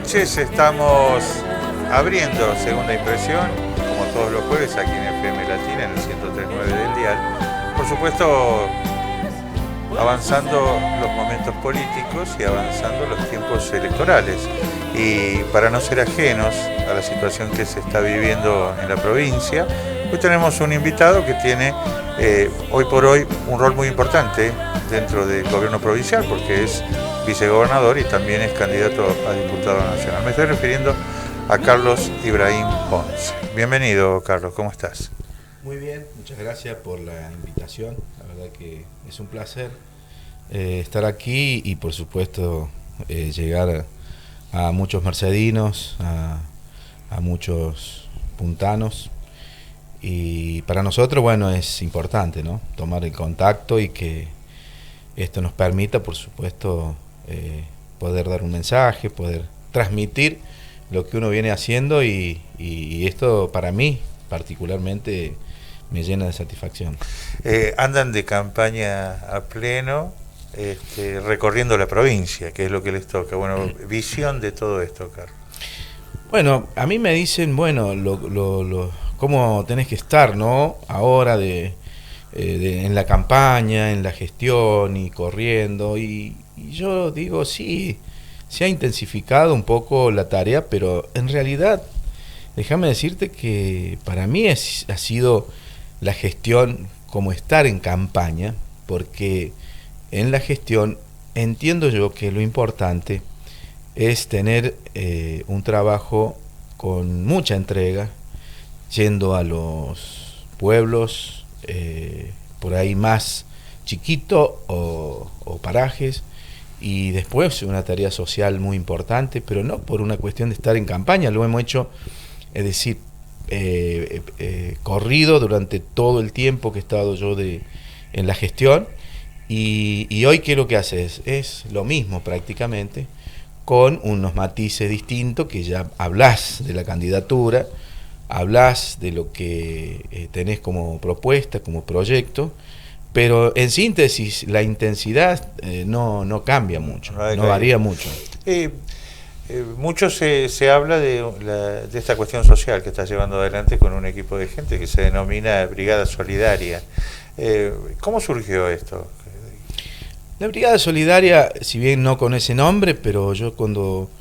noches, estamos abriendo Segunda Impresión, como todos los jueves aquí en FM Latina, en el 103.9 del dial. Por supuesto, avanzando los momentos políticos y avanzando los tiempos electorales. Y para no ser ajenos a la situación que se está viviendo en la provincia, hoy tenemos un invitado que tiene hoy por hoy un rol muy importante dentro del gobierno provincial, porque es vicegobernador y también es candidato a diputado nacional. Me estoy refiriendo a Carlos Ibrahim Ponce. Bienvenido, Carlos, ¿cómo estás? Muy bien, muchas gracias por la invitación. La verdad que es un placer estar aquí y por supuesto llegar a muchos mercedinos, a muchos puntanos. Y para nosotros, bueno, es importante, ¿no?, tomar el contacto y que esto nos permita, por supuesto, poder dar un mensaje, poder transmitir lo que uno viene haciendo y esto para mí particularmente me llena de satisfacción. Andan de campaña a pleno, recorriendo la provincia, que es lo que les toca. Bueno, visión de todo esto, Carlos. Bueno, a mí me dicen, bueno, cómo tenés que estar, ¿no?, ahora en la campaña, en la gestión y corriendo, y yo digo, sí, se ha intensificado un poco la tarea, pero en realidad, déjame decirte que para mí ha sido la gestión como estar en campaña, porque en la gestión entiendo yo que lo importante es tener un trabajo con mucha entrega, yendo a los pueblos por ahí más chiquito o parajes, y después una tarea social muy importante, pero no por una cuestión de estar en campaña, lo hemos hecho, es decir, corrido durante todo el tiempo que he estado yo en la gestión, y hoy ¿qué es lo que haces? Es lo mismo prácticamente, con unos matices distintos, que ya hablas de la candidatura, hablas de lo que tenés como propuesta, como proyecto, pero en síntesis la intensidad no cambia mucho, no varía mucho. Mucho se habla de esta cuestión social que está llevando adelante con un equipo de gente que se denomina Brigada Solidaria. ¿Cómo surgió esto? La Brigada Solidaria, si bien no con ese nombre, pero yo cuando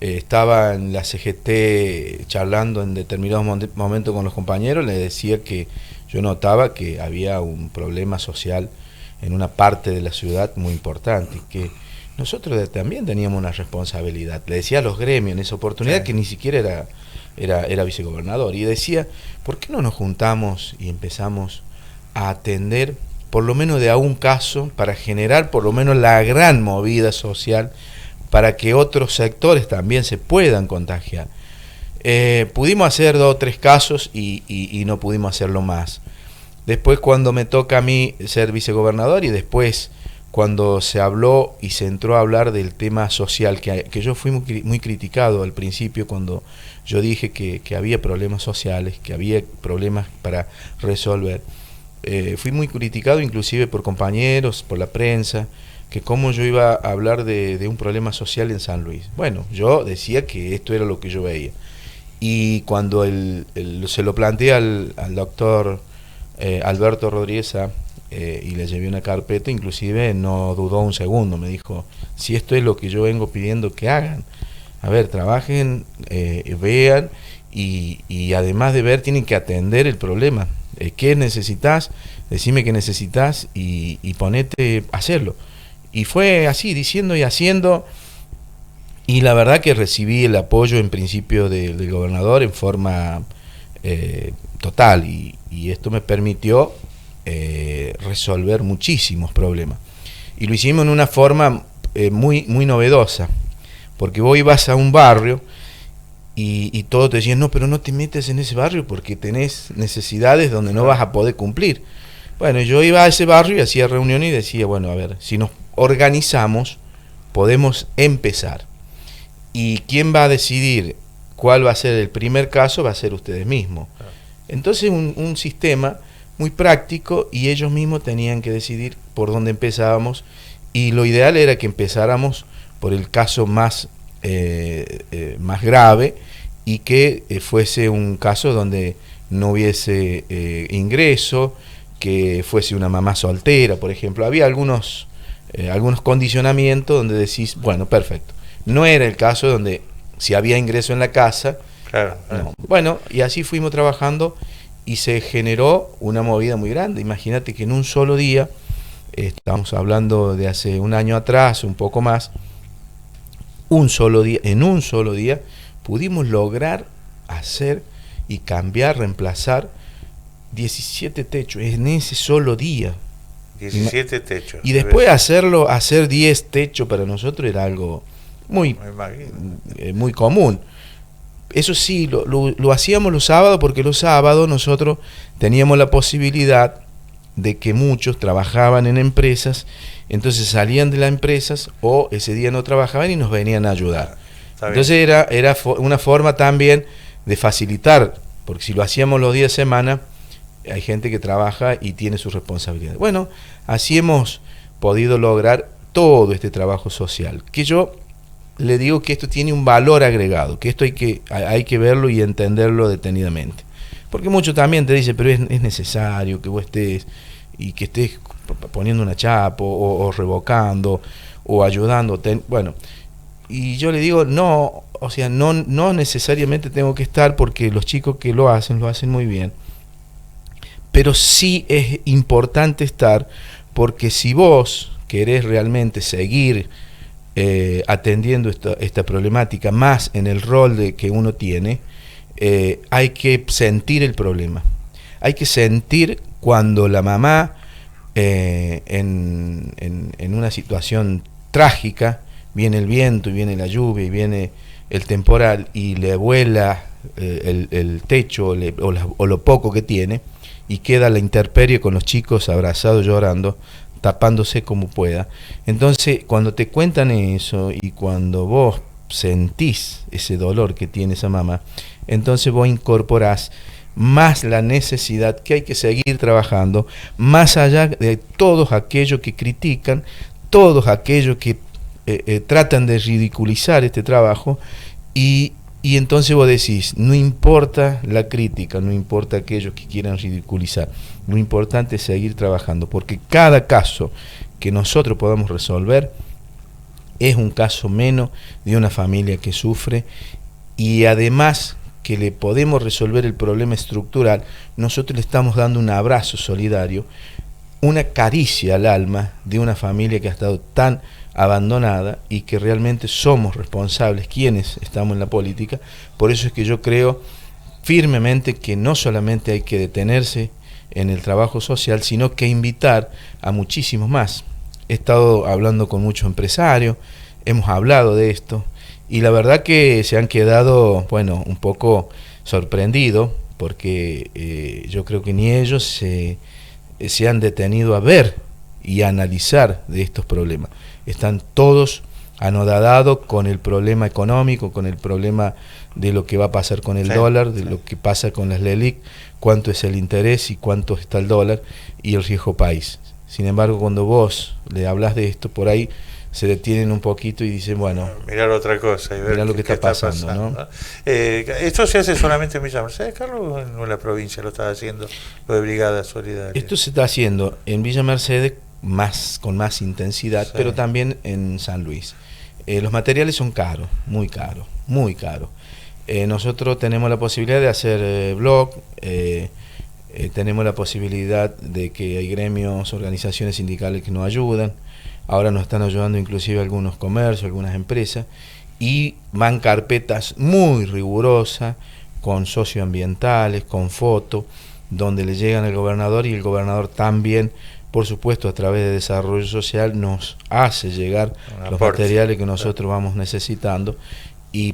estaba en la CGT charlando en determinados momentos con los compañeros, les decía que yo notaba que había un problema social en una parte de la ciudad muy importante, que nosotros también teníamos una responsabilidad. Le decía a los gremios en esa oportunidad, sí, que ni siquiera era vicegobernador, y decía, ¿por qué no nos juntamos y empezamos a atender por lo menos de a un caso, para generar por lo menos la gran movida social, para que otros sectores también se puedan contagiar? Pudimos hacer 2 o 3 casos y no pudimos hacerlo más. Después, cuando me toca a mí ser vicegobernador, y después cuando se habló y se entró a hablar del tema social, que yo fui muy criticado al principio cuando yo dije que había problemas sociales, que había problemas para resolver. Fui muy criticado inclusive por compañeros, por la prensa, que cómo yo iba a hablar de un problema social en San Luis. Bueno, yo decía que esto era lo que yo veía. Y cuando se lo planteé al doctor Alberto Rodríguez y le llevé una carpeta, inclusive no dudó un segundo, me dijo, si esto es lo que yo vengo pidiendo que hagan, a ver, trabajen, vean, y además de ver tienen que atender el problema. ¿Qué necesitas? Decime qué necesitas y ponete a hacerlo. Y fue así, diciendo y haciendo, y la verdad que recibí el apoyo en principio del gobernador en forma total, y esto me permitió resolver muchísimos problemas. Y lo hicimos en una forma muy novedosa, porque vos ibas a un barrio y todos te decían, no, pero no te metes en ese barrio porque tenés necesidades donde no vas a poder cumplir. Bueno, yo iba a ese barrio y hacía reuniones y decía, bueno, a ver, si nos organizamos, podemos empezar. ¿Y quién va a decidir cuál va a ser el primer caso? Va a ser ustedes mismos. Entonces un sistema muy práctico, y ellos mismos tenían que decidir por dónde empezábamos, y lo ideal era que empezáramos por el caso más más grave y que fuese un caso donde no hubiese ingreso, que fuese una mamá soltera, por ejemplo. Había algunos condicionamientos donde decís, bueno, perfecto. No era el caso donde si había ingreso en la casa. Claro. No. Bueno, y así fuimos trabajando y se generó una movida muy grande. Imagínate que en un solo día, estamos hablando de hace un año atrás, un poco más, en un solo día pudimos lograr hacer y cambiar, reemplazar 17 techos en ese solo día. 17 techos. Y después hacer 10 techos para nosotros era algo muy común. Eso sí, lo hacíamos los sábados porque los sábados nosotros teníamos la posibilidad de que muchos trabajaban en empresas, entonces salían de las empresas o ese día no trabajaban y nos venían a ayudar. Entonces era una forma también de facilitar, porque si lo hacíamos los días de semana, hay gente que trabaja y tiene sus responsabilidades. Bueno, así hemos podido lograr todo este trabajo social, que yo le digo que esto tiene un valor agregado, que esto hay que verlo y entenderlo detenidamente. Porque muchos también te dicen, pero es necesario que vos estés y que estés poniendo una chapa o revocando o ayudando. Bueno, y yo le digo, no, o sea, no necesariamente tengo que estar porque los chicos que lo hacen muy bien. Pero sí es importante estar porque si vos querés realmente seguir atendiendo esta problemática más en el rol que uno tiene, hay que sentir el problema. Hay que sentir cuando la mamá en una situación trágica, viene el viento y viene la lluvia y viene el temporal y le vuela el techo o lo poco que tiene y queda la intemperie con los chicos abrazados llorando, tapándose como pueda. Entonces, cuando te cuentan eso y cuando vos sentís ese dolor que tiene esa mamá, entonces vos incorporás más la necesidad que hay que seguir trabajando, más allá de todos aquellos que critican, todos aquellos que tratan de ridiculizar este trabajo, y entonces vos decís, no importa la crítica, no importa aquellos que quieran ridiculizar, lo importante es seguir trabajando, porque cada caso que nosotros podamos resolver es un caso menos de una familia que sufre, y además que le podemos resolver el problema estructural, nosotros le estamos dando un abrazo solidario, una caricia al alma de una familia que ha estado tan abandonada y que realmente somos responsables quienes estamos en la política. Por eso es que yo creo firmemente que no solamente hay que detenerse en el trabajo social, sino que invitar a muchísimos más. He estado hablando con muchos empresarios, hemos hablado de esto, y la verdad que se han quedado, bueno, un poco sorprendidos, porque yo creo que ni ellos se han detenido a ver y a analizar de estos problemas. Están todos anodadados con el problema económico, con el problema de lo que va a pasar con el dólar, de lo que pasa con las LELIQ, cuánto es el interés y cuánto está el dólar y el riesgo país. Sin embargo, cuando vos le hablas de esto, por ahí se detienen un poquito y dicen, bueno, mirar otra cosa y ver lo que está pasando, ¿no? ¿Esto se hace solamente en Villa Mercedes, Carlos, o en la provincia lo está haciendo, lo de Brigada Solidaria? Esto se está haciendo en Villa Mercedes con más intensidad, pero también en San Luis. Los materiales son caros, muy caros, muy caros. Nosotros tenemos la posibilidad de hacer blog, tenemos la posibilidad de que hay gremios, organizaciones sindicales que nos ayudan. Ahora nos están ayudando inclusive algunos comercios, algunas empresas, y van carpetas muy rigurosas, con socioambientales, con fotos, donde le llegan al gobernador, y el gobernador también, por supuesto, a través de desarrollo social, nos hace llegar los materiales que nosotros vamos necesitando,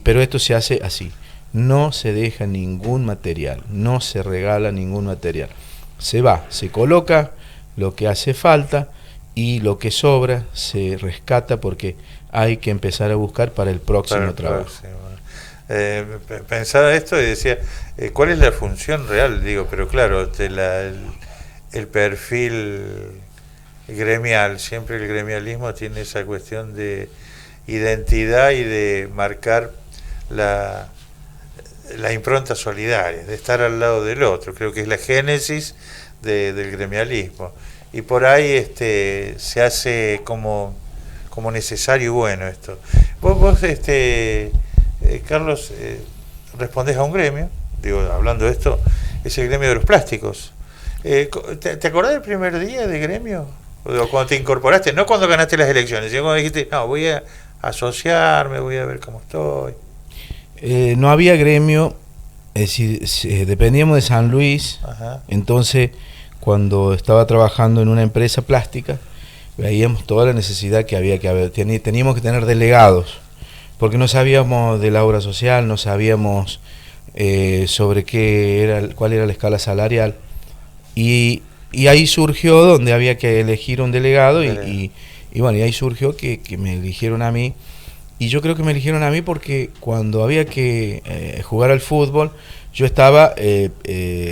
pero esto se hace así, no se deja ningún material, no se regala ningún material, se coloca lo que hace falta, y lo que sobra se rescata porque hay que empezar a buscar para el próximo trabajo. Pensaba esto y decía, ¿cuál es la función real? Digo, pero claro, el perfil gremial, siempre el gremialismo tiene esa cuestión de identidad y de marcar la impronta solidaria, de estar al lado del otro. Creo que es la génesis del gremialismo. Y por ahí se hace como necesario y bueno esto. Vos Carlos, respondés a un gremio, digo, hablando de esto, es el gremio de los plásticos. ¿Te acordás del primer día de gremio? O cuando te incorporaste, no cuando ganaste las elecciones, sino cuando dijiste, no, voy a asociarme, voy a ver cómo estoy. No había gremio, es decir, dependíamos de San Luis. Ajá. Entonces cuando estaba trabajando en una empresa plástica, veíamos toda la necesidad que había que haber, teníamos que tener delegados, porque no sabíamos de la obra social, no sabíamos sobre cuál era la escala salarial, y ahí surgió donde había que elegir un delegado, y bueno, y ahí surgió que me eligieron a mí. Y yo creo que me eligieron a mí porque cuando había que jugar al fútbol, yo estaba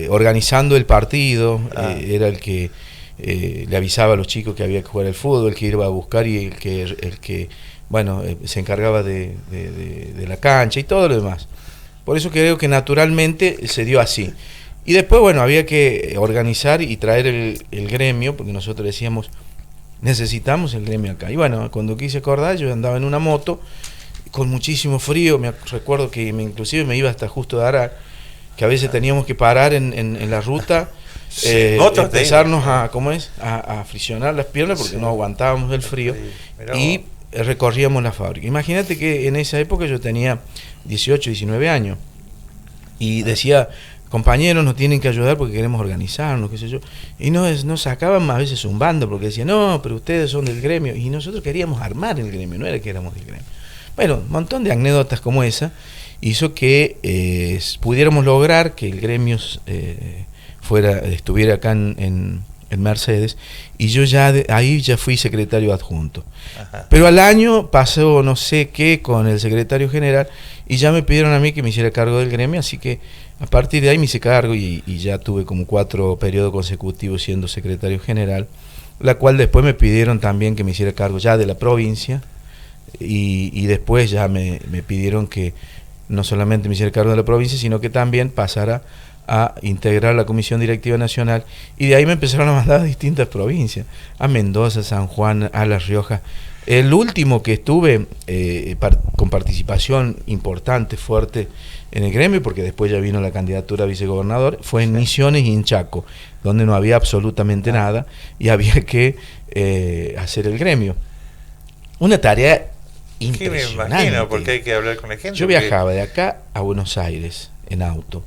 organizando el partido, era el que le avisaba a los chicos que había que jugar al fútbol, el que iba a buscar y el que bueno, se encargaba de la cancha y todo lo demás. Por eso creo que naturalmente se dio así. Y después, bueno, había que organizar y traer el gremio, porque nosotros decíamos, necesitamos el gremio acá. Y bueno, cuando quise acordar, yo andaba en una moto con muchísimo frío. Me recuerdo que inclusive me iba hasta Justo de Arar, que a veces teníamos que parar en la ruta, empezarnos a friccionar las piernas porque no aguantábamos el frío, y recorríamos la fábrica. Imagínate que en esa época yo tenía 18, 19 años y decía, compañeros, nos tienen que ayudar porque queremos organizarnos, qué sé yo. Y nos sacaban a veces un bando porque decían, no, pero ustedes son del gremio. Y nosotros queríamos armar el gremio, no era que éramos del gremio. Bueno, un montón de anécdotas como esa hizo que pudiéramos lograr que el gremio estuviera acá en Mercedes, y yo ahí ya fui secretario adjunto. Ajá. Pero al año pasó no sé qué con el secretario general y ya me pidieron a mí que me hiciera cargo del gremio, así que a partir de ahí me hice cargo y ya tuve como 4 periodos consecutivos siendo secretario general, la cual después me pidieron también que me hiciera cargo ya de la provincia, y después ya me pidieron que no solamente me hiciera cargo de la provincia, sino que también pasara a integrar la Comisión Directiva Nacional, y de ahí me empezaron a mandar a distintas provincias, a Mendoza, San Juan, a La Rioja. El último que estuve con participación importante, fuerte en el gremio, porque después ya vino la candidatura a vicegobernador, fue en Misiones y en Chaco, donde no había absolutamente nada y había que hacer el gremio. Una tarea impresionante. Me imagino, porque hay que hablar con la gente. Yo viajaba de acá a Buenos Aires en auto.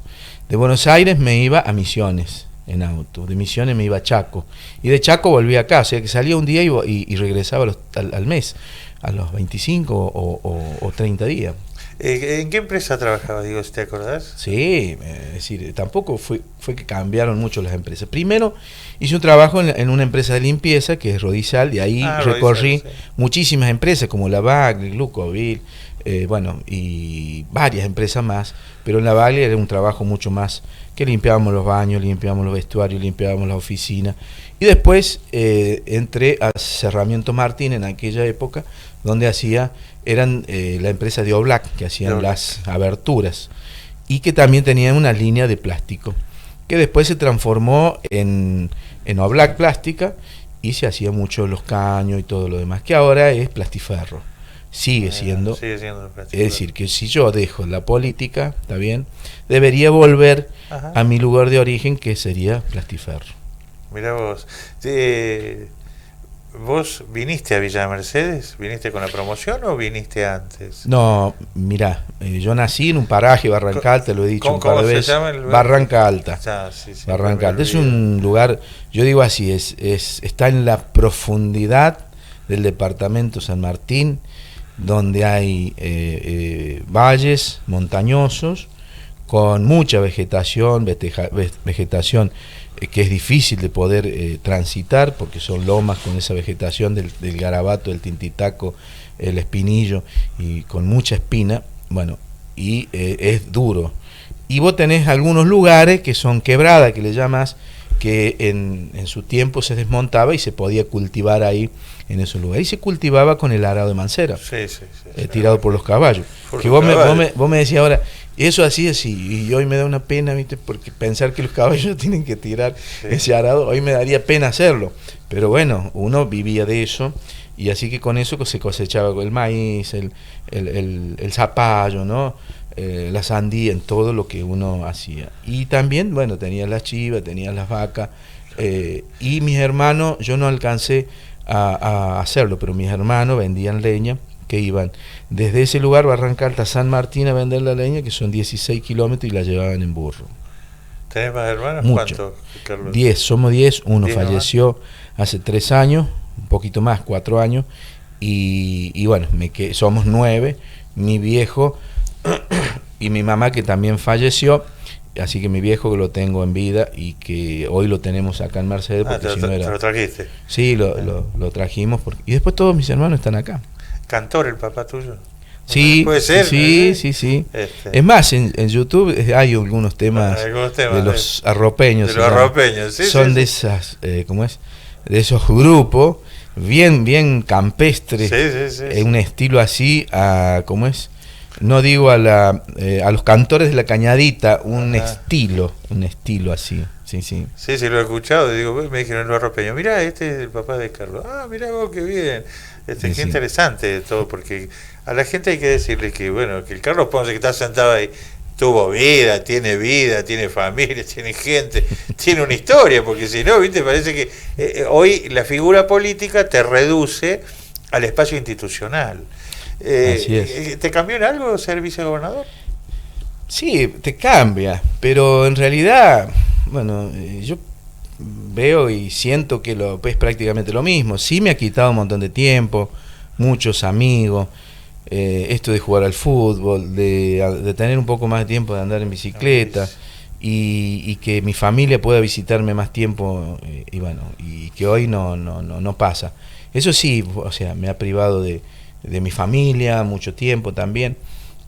De Buenos Aires me iba a Misiones en auto. De Misiones me iba a Chaco. Y de Chaco volví acá. O sea que salía un día y regresaba al mes, a los 25 o 30 días. ¿En qué empresa trabajaba, digo, si te acordás? Sí, es decir, tampoco fue que cambiaron mucho las empresas. Primero hice un trabajo en una empresa de limpieza que es Rodizal, de ahí recorrí muchísimas empresas como la Bagli, Glucovil, bueno, y varias empresas más, pero en la Bagli era un trabajo mucho más, que limpiábamos los baños, limpiábamos los vestuarios, limpiábamos la oficina, y después entré a Cerramiento Martín en aquella época, donde eran la empresa de Oblac, que hacían las aberturas, y que también tenían una línea de plástico, que después se transformó en Oblac Plástica, y se hacía mucho los caños y todo lo demás, que ahora es Plastiferro. Sigue siendo Plastiferro. Es decir, que si yo dejo la política, está bien, debería volver a mi lugar de origen, que sería Plastiferro. Mirá vos, ¿vos viniste a Villa Mercedes? ¿Viniste con la promoción o viniste antes? No, mirá, yo nací en un paraje, Barranca Alta, lo he dicho un par de veces. ¿Cómo se llama? Barranca Alta. Sí, Barranca Alta es un lugar, yo digo así, está en la profundidad del departamento San Martín, donde hay valles montañosos con mucha vegetación, vegetación que es difícil de poder transitar, porque son lomas con esa vegetación del garabato, del tintitaco, el espinillo, y con mucha espina, bueno, y es duro. Y vos tenés algunos lugares que son quebradas, que le llamas, que en su tiempo se desmontaba y se podía cultivar ahí en esos lugares. Y se cultivaba con el arado de mancera, tirado por los caballos. Que vos me decías ahora, eso así, y hoy me da una pena, ¿viste? Porque pensar que los caballos tienen que tirar ese arado, hoy me daría pena hacerlo. Pero bueno, uno vivía de eso, y así que con eso se cosechaba el maíz, el zapallo, ¿no? La sandía, en todo lo que uno hacía. Y también, bueno, tenía las chivas, tenía las vacas, y mis hermanos, yo no alcancé a hacerlo, pero mis hermanos vendían leña, que iban desde ese lugar, Barranca Alta, San Martín, a vender la leña, que son 16 kilómetros, y la llevaban en burro. ¿Tenés más hermanos? Mucho. ¿Cuántos, Carlos? 10, somos 10, uno 10 falleció hace 3 años, un poquito más, 4 años, y bueno, somos 9, mi viejo y mi mamá, que también falleció, así que mi viejo, que lo tengo en vida y que hoy lo tenemos acá en Mercedes, porque si no era... ¿Te lo trajiste? Sí, lo trajimos, y después todos mis hermanos están acá. ¿Cantor el papá tuyo? Sí, puede ser, sí, ¿no? sí. Es más, en YouTube hay algunos temas de los arropeños. De los arropeños, sí. Son de esas, ¿cómo es? De esos grupos bien campestres, un estilo así, ¿cómo es? No digo a los cantores de la Cañadita, un estilo así. Sí. Sí, lo he escuchado, digo, me dijeron los arropeños, mirá, este es el papá de Carlos. Ah, mirá vos, qué bien. Qué interesante todo, porque a la gente hay que decirle que, bueno, que el Carlos Ponce, que está sentado ahí, tuvo vida, tiene familia, tiene gente, tiene una historia, porque si no, viste, parece que hoy la figura política te reduce al espacio institucional. Así es. ¿Te cambió en algo ser vicegobernador? Sí, te cambia, pero en realidad, bueno, yo veo y siento que es prácticamente lo mismo. Sí me ha quitado un montón de tiempo, muchos amigos, esto de jugar al fútbol, de tener un poco más de tiempo de andar en bicicleta, y que mi familia pueda visitarme más tiempo, y bueno, y que hoy no pasa. Eso sí, o sea, me ha privado de mi familia mucho tiempo también,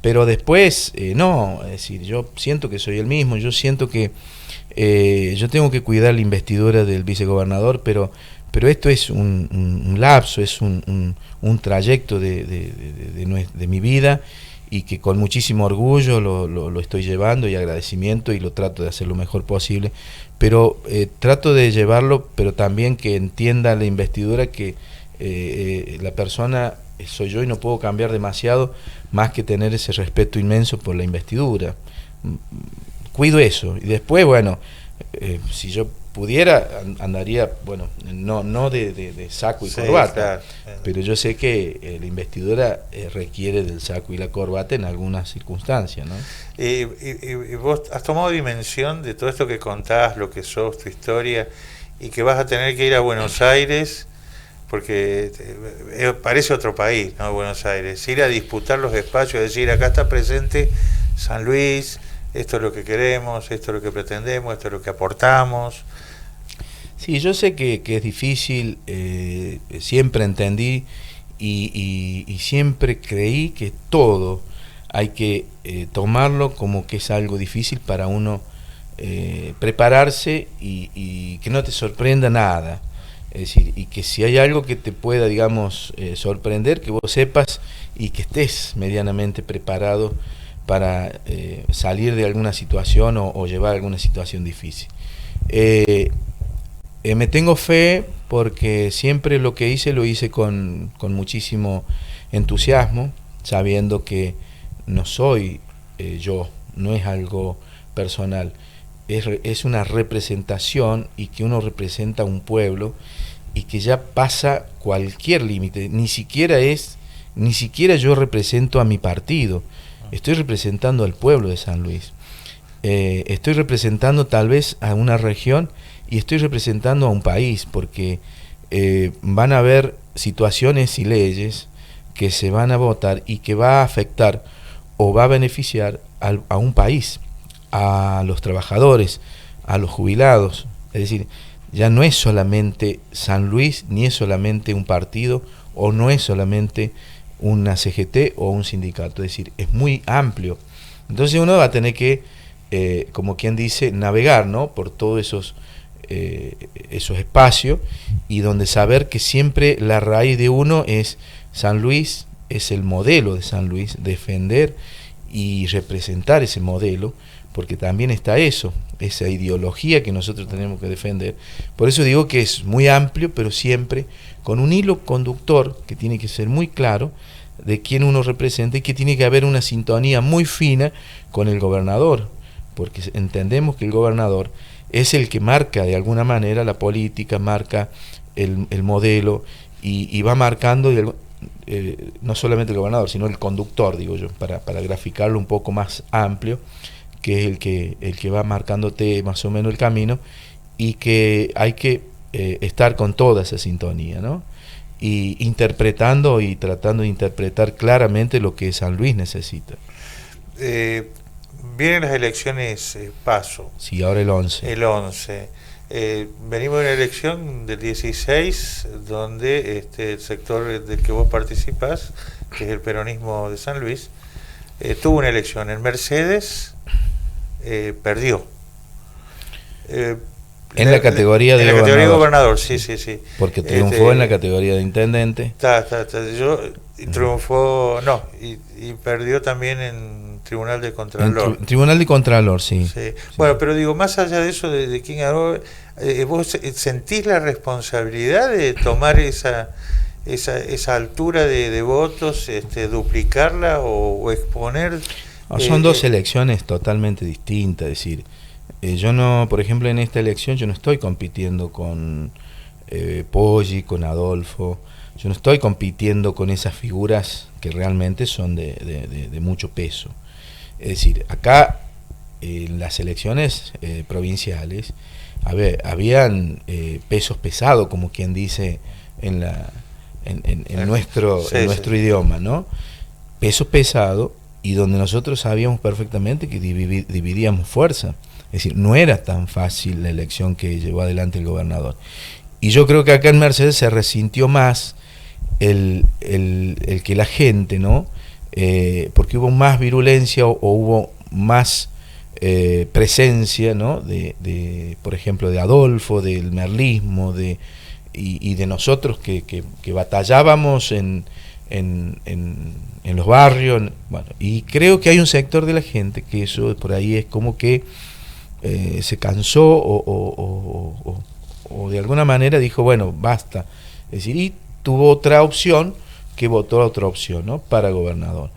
pero después no, es decir, yo siento que soy el mismo, yo siento que yo tengo que cuidar la investidura del vicegobernador, pero esto es un lapso, es un trayecto de mi vida, y que con muchísimo orgullo lo estoy llevando, y agradecimiento, y lo trato de hacer lo mejor posible, pero trato de llevarlo, pero también que entienda la investidura que la persona soy yo, y no puedo cambiar demasiado, más que tener ese respeto inmenso por la investidura. Cuido eso, y después, bueno, si yo pudiera, andaría, bueno, no de saco y corbata, claro. Pero yo sé que la investidura requiere del saco y la corbata en algunas circunstancias, ¿no? Y vos has tomado dimensión de todo esto que contás, lo que sos, tu historia, y que vas a tener que ir a Buenos Aires, porque parece otro país, ¿no? Buenos Aires, ir a disputar los espacios, decir, acá está presente San Luis, esto es lo que queremos, esto es lo que pretendemos, esto es lo que aportamos. Sí, yo sé que es difícil, siempre entendí y siempre creí que todo hay que tomarlo como que es algo difícil para uno prepararse y que no te sorprenda nada. Es decir, y que si hay algo que te pueda, digamos, sorprender, que vos sepas y que estés medianamente preparado para salir de alguna situación o llevar alguna situación difícil. Me tengo fe porque siempre lo que hice lo hice con muchísimo entusiasmo, sabiendo que no soy yo, no es algo personal, es una representación, y que uno representa a un pueblo y que ya pasa cualquier límite. Ni siquiera yo represento a mi partido, estoy representando al pueblo de San Luis, estoy representando tal vez a una región, y estoy representando a un país, porque van a haber situaciones y leyes que se van a votar y que va a afectar o va a beneficiar a un país, a los trabajadores, a los jubilados. Es decir, ya no es solamente San Luis, ni es solamente un partido, o no es solamente una CGT o un sindicato, es decir, es muy amplio. Entonces uno va a tener que, como quien dice, navegar, ¿no?, por todos esos esos espacios, y donde saber que siempre la raíz de uno es San Luis, es el modelo de San Luis, defender y representar ese modelo, porque también está eso, esa ideología que nosotros tenemos que defender. Por eso digo que es muy amplio, pero siempre con un hilo conductor que tiene que ser muy claro de quién uno representa, y que tiene que haber una sintonía muy fina con el gobernador, porque entendemos que el gobernador es el que marca de alguna manera la política, marca el modelo, y va marcando no solamente el gobernador, sino el conductor, digo yo, para graficarlo un poco más amplio, que es el que va marcándote más o menos el camino, y que hay que estar con toda esa sintonía, ¿no? Y interpretando y tratando de interpretar claramente lo que San Luis necesita. Vienen las elecciones PASO. Sí, ahora el 11. El 11. Venimos de una elección del 16, donde el sector del que vos participás, que es el peronismo de San Luis, tuvo una elección. En Mercedes perdió. En la categoría de gobernador. Categoría de gobernador, sí. Porque triunfó en la categoría de intendente. Triunfó, no, y perdió también en Tribunal de Contralor. Tribunal de Contralor, sí. Bueno, pero digo, más allá de eso, de quién ganó, ¿vos sentís la responsabilidad de tomar esa altura de votos, duplicarla o exponer? Son dos elecciones totalmente distintas, es decir, yo no, por ejemplo, en esta elección yo no estoy compitiendo con Poggi, con Adolfo, yo no estoy compitiendo con esas figuras que realmente son de mucho peso. Es decir, acá en las elecciones provinciales habían pesos pesados, como quien dice en nuestro idioma, ¿no? Pesos pesados, y donde nosotros sabíamos perfectamente que dividíamos fuerza. Es decir, no era tan fácil la elección que llevó adelante el gobernador. Y yo creo que acá en Mercedes se resintió más el que la gente, ¿no? Porque hubo más virulencia o hubo más presencia, ¿no? Por ejemplo, de Adolfo, del merlismo, y de nosotros que batallábamos en los barrios. Bueno, y creo que hay un sector de la gente que eso por ahí es como que se cansó o de alguna manera dijo, bueno, basta. Es decir, y tuvo otra opción, que votó a otra opción, ¿no? Para gobernador.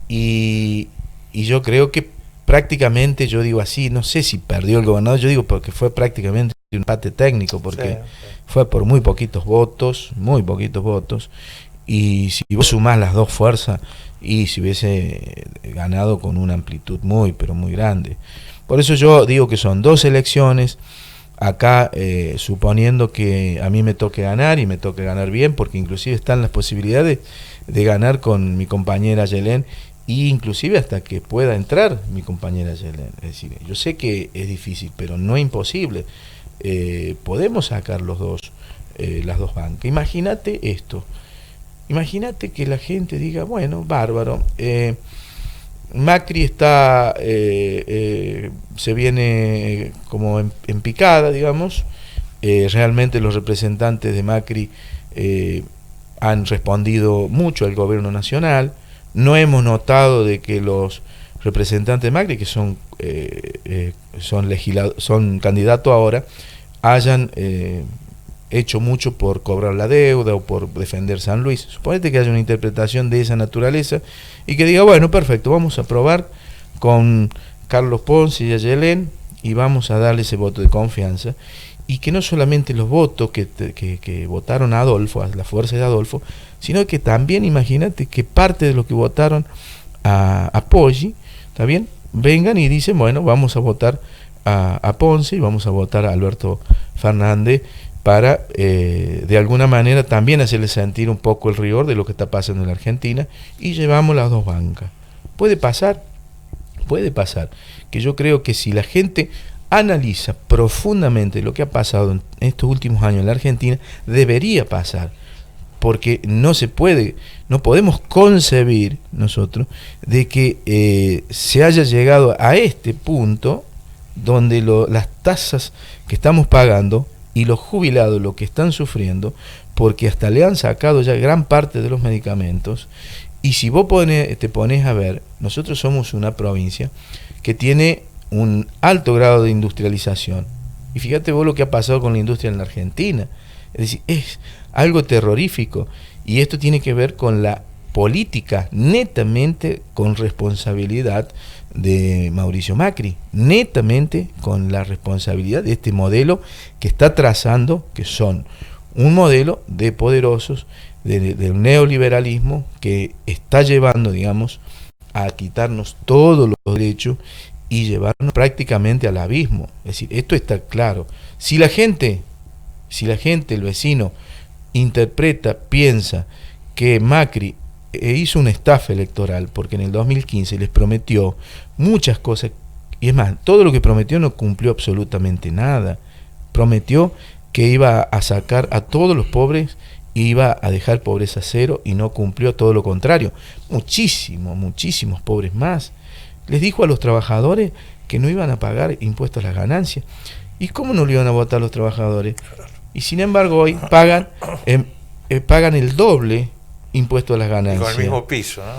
Y yo creo que prácticamente, yo digo así, no sé si perdió el gobernador, yo digo porque fue prácticamente un empate técnico, porque fue por muy poquitos votos, y si vos sumás las dos fuerzas, y si hubiese ganado con una amplitud muy, pero muy grande. Por eso yo digo que son dos elecciones, acá suponiendo que a mí me toque ganar, y me toque ganar bien, porque inclusive están las posibilidades de ganar con mi compañera Yelén, y inclusive hasta que pueda entrar mi compañera Yelén. Es decir, yo sé que es difícil, pero no es imposible. Podemos sacar las dos bancas. Imagínate esto. Imagínate que la gente diga, bueno, bárbaro, Macri está se viene como en picada, digamos. Realmente los representantes de Macri han respondido mucho al gobierno nacional. No hemos notado de que los representantes de Macri, que son candidatos ahora, hayan hecho mucho por cobrar la deuda o por defender San Luis. Suponete que haya una interpretación de esa naturaleza y que diga, bueno, perfecto, vamos a probar con Carlos Ponce y a Yelén y vamos a darle ese voto de confianza, y que no solamente los votos que votaron a Adolfo, a la fuerza de Adolfo, sino que también imagínate que parte de los que votaron a Poggi, ¿está bien? Vengan y dicen, bueno, vamos a votar a Ponce y vamos a votar a Alberto Fernández, para de alguna manera también hacerle sentir un poco el rigor de lo que está pasando en la Argentina, y llevamos las dos bancas. Puede pasar, que yo creo que si la gente analiza profundamente lo que ha pasado en estos últimos años en la Argentina, debería pasar, porque no podemos concebir nosotros de que se haya llegado a este punto donde las tasas que estamos pagando y los jubilados lo que están sufriendo, porque hasta le han sacado ya gran parte de los medicamentos. Y si vos te pones a ver, nosotros somos una provincia que tiene un alto grado de industrialización. Y fíjate vos lo que ha pasado con la industria en la Argentina. Es decir, es algo terrorífico. Y esto tiene que ver con la política, netamente con responsabilidad de Mauricio Macri, netamente con la responsabilidad de este modelo que está trazando, que son un modelo de poderosos, del neoliberalismo, que está llevando, digamos, a quitarnos todos los derechos y llevarnos prácticamente al abismo. Es decir, esto está claro. Si la gente, el vecino, interpreta, piensa que Macri hizo una estafa electoral, porque en el 2015 les prometió muchas cosas, y es más, todo lo que prometió no cumplió absolutamente nada. Prometió que iba a sacar a todos los pobres, iba a dejar pobreza cero, y no cumplió, todo lo contrario. Muchísimos pobres más. Les dijo a los trabajadores que no iban a pagar impuestos a las ganancias. ¿Y cómo no le iban a votar los trabajadores? Y sin embargo hoy pagan el doble impuesto a las ganancias. Y con el mismo piso, ¿no?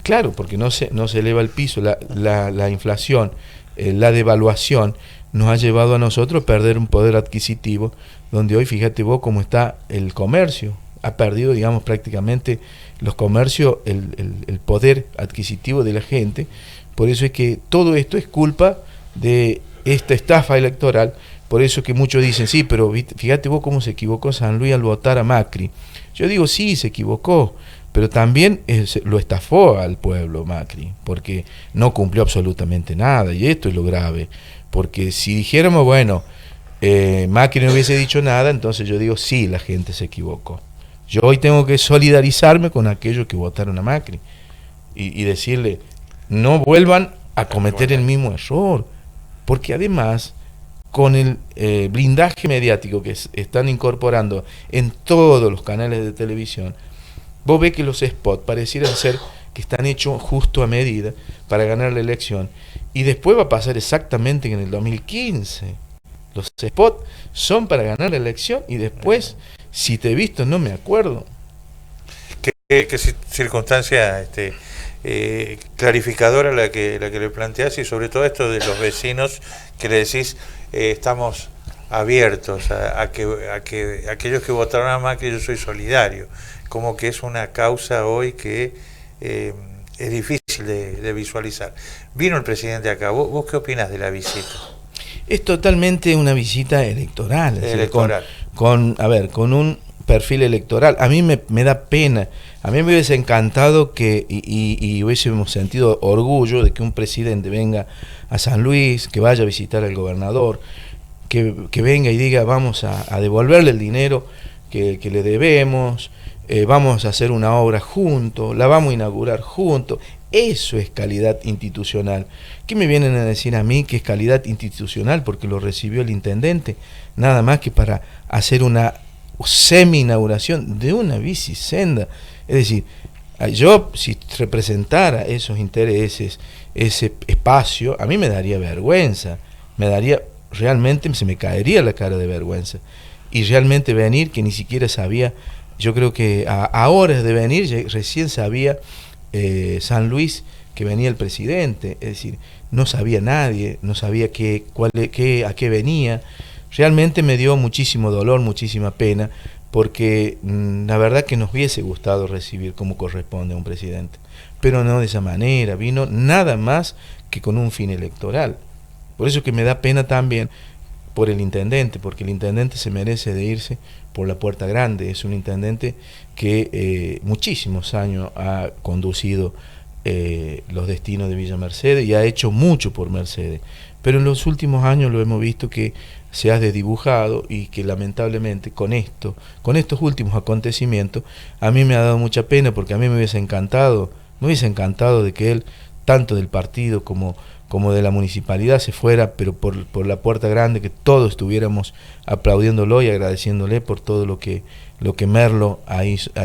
Claro, porque no se eleva el piso, la inflación, la devaluación nos ha llevado a nosotros a perder un poder adquisitivo, donde hoy fíjate vos cómo está el comercio, ha perdido, digamos, prácticamente los comercios, el poder adquisitivo de la gente. Por eso es que todo esto es culpa de esta estafa electoral. Por eso que muchos dicen, sí, pero fíjate vos cómo se equivocó San Luis al votar a Macri. Yo digo, sí, se equivocó, pero también lo estafó al pueblo Macri, porque no cumplió absolutamente nada, y esto es lo grave. Porque si dijéramos, bueno, Macri no hubiese dicho nada, entonces yo digo, sí, la gente se equivocó. Yo hoy tengo que solidarizarme con aquellos que votaron a Macri y decirle, no vuelvan a cometer el mismo error, porque además, con el blindaje mediático que están incorporando en todos los canales de televisión, vos ves que los spots parecieran ser que están hechos justo a medida para ganar la elección, y después va a pasar exactamente que en el 2015 los spots son para ganar la elección, y después, si te he visto, no me acuerdo. ¿Qué circunstancia clarificadora la que le planteás, y sobre todo esto de los vecinos que le decís, estamos abiertos a que aquellos que votaron a Macri, yo soy solidario, como que es una causa hoy que es difícil de visualizar. Vino el presidente acá, ¿vos qué opinás de la visita? Es totalmente una visita electoral, Electoral. Con un perfil electoral. A mí me da pena, a mí me hubiese encantado que y hubiésemos sentido orgullo de que un presidente venga a San Luis, que vaya a visitar al gobernador, que venga y diga, vamos a devolverle el dinero que le debemos, vamos a hacer una obra juntos, la vamos a inaugurar juntos. Eso es calidad institucional. ¿Qué me vienen a decir a mí que es calidad institucional? Porque lo recibió el intendente, nada más que para hacer una semi-inauguración de una bicisenda. Es decir, yo si representara esos intereses, ese espacio, a mí me daría vergüenza, realmente se me caería la cara de vergüenza. Y realmente venir, que ni siquiera sabía, yo creo que a horas de venir, recién sabía San Luis que venía el presidente, es decir, no sabía nadie, no sabía a qué venía. Realmente me dio muchísimo dolor, muchísima pena, porque la verdad que nos hubiese gustado recibir como corresponde a un presidente, pero no de esa manera, vino nada más que con un fin electoral. Por eso que me da pena también por el intendente, porque el intendente se merece de irse por la puerta grande. Es un intendente que muchísimos años ha conducido los destinos de Villa Mercedes y ha hecho mucho por Mercedes, pero en los últimos años lo hemos visto que se ha desdibujado, y que lamentablemente con estos últimos acontecimientos, a mí me ha dado mucha pena, porque a mí me hubiese encantado de que él, tanto del partido como de la municipalidad, se fuera, pero por la puerta grande, que todos estuviéramos aplaudiéndolo y agradeciéndole por todo lo que Merlo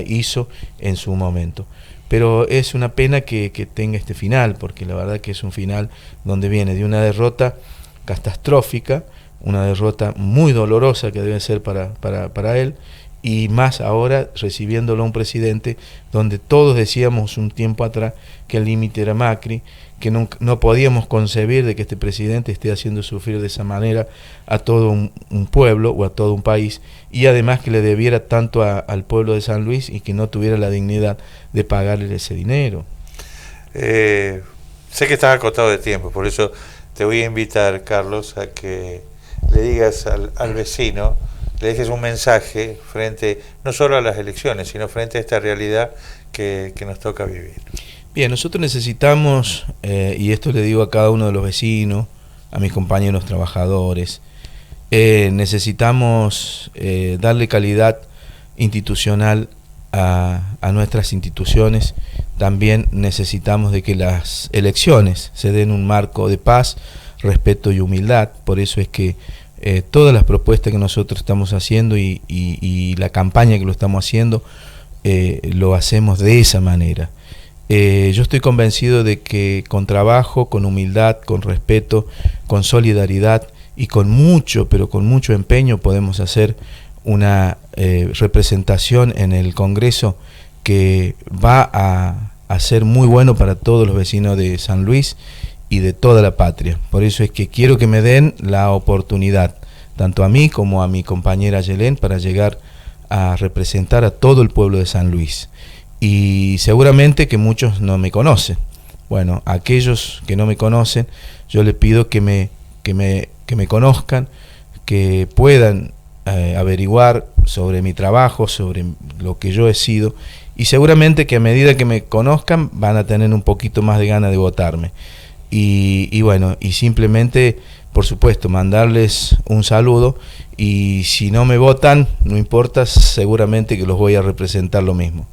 hizo en su momento. Pero es una pena que tenga este final, porque la verdad que es un final donde viene de una derrota catastrófica, una derrota muy dolorosa que debe ser para él, y más ahora recibiéndolo a un presidente donde todos decíamos un tiempo atrás que el límite era Macri, que no podíamos concebir de que este presidente esté haciendo sufrir de esa manera a todo un pueblo o a todo un país, y además que le debiera tanto al pueblo de San Luis y que no tuviera la dignidad de pagarle ese dinero. Sé que estás acotado de tiempo, por eso te voy a invitar, Carlos, a que le digas al vecino, le dejes un mensaje frente no solo a las elecciones, sino frente a esta realidad que nos toca vivir. Bien, nosotros necesitamos, y esto le digo a cada uno de los vecinos, a mis compañeros trabajadores, necesitamos darle calidad institucional a nuestras instituciones. También necesitamos de que las elecciones se den un marco de paz, respeto y humildad. Por eso es que todas las propuestas que nosotros estamos haciendo y la campaña que lo estamos haciendo, lo hacemos de esa manera. Yo estoy convencido de que con trabajo, con humildad, con respeto, con solidaridad y con mucho, pero con mucho empeño podemos hacer una representación en el Congreso que va a ser muy bueno para todos los vecinos de San Luis y de toda la patria. Por eso es que quiero que me den la oportunidad, tanto a mí como a mi compañera Yelén, para llegar a representar a todo el pueblo de San Luis. Y seguramente que muchos no me conocen. Bueno, a aquellos que no me conocen, yo les pido que me conozcan, que puedan averiguar sobre mi trabajo, sobre lo que yo he sido, y seguramente que a medida que me conozcan van a tener un poquito más de ganas de votarme. Y bueno, y simplemente, por supuesto, mandarles un saludo, y si no me votan, no importa, seguramente que los voy a representar lo mismo.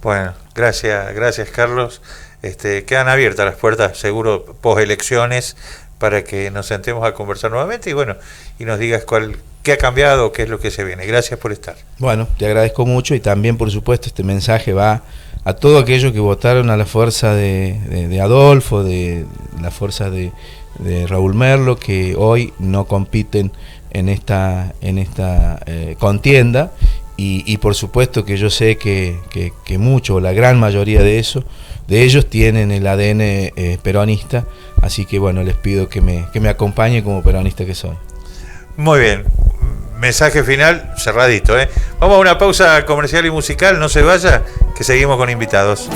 Bueno, gracias Carlos. Quedan abiertas las puertas, seguro, post elecciones, para que nos sentemos a conversar nuevamente y bueno, y nos digas qué ha cambiado, qué es lo que se viene. Gracias por estar. Bueno, te agradezco mucho, y también, por supuesto, este mensaje va a todos aquellos que votaron a la fuerza de Adolfo, de la fuerza de Raúl Merlo, que hoy no compiten en esta contienda. Y por supuesto que yo sé que mucho, la gran mayoría de ellos tienen el ADN peronista, así que bueno, les pido que me acompañen como peronista que soy. Muy bien, mensaje final cerradito, Vamos a una pausa comercial y musical, no se vaya, que seguimos con invitados.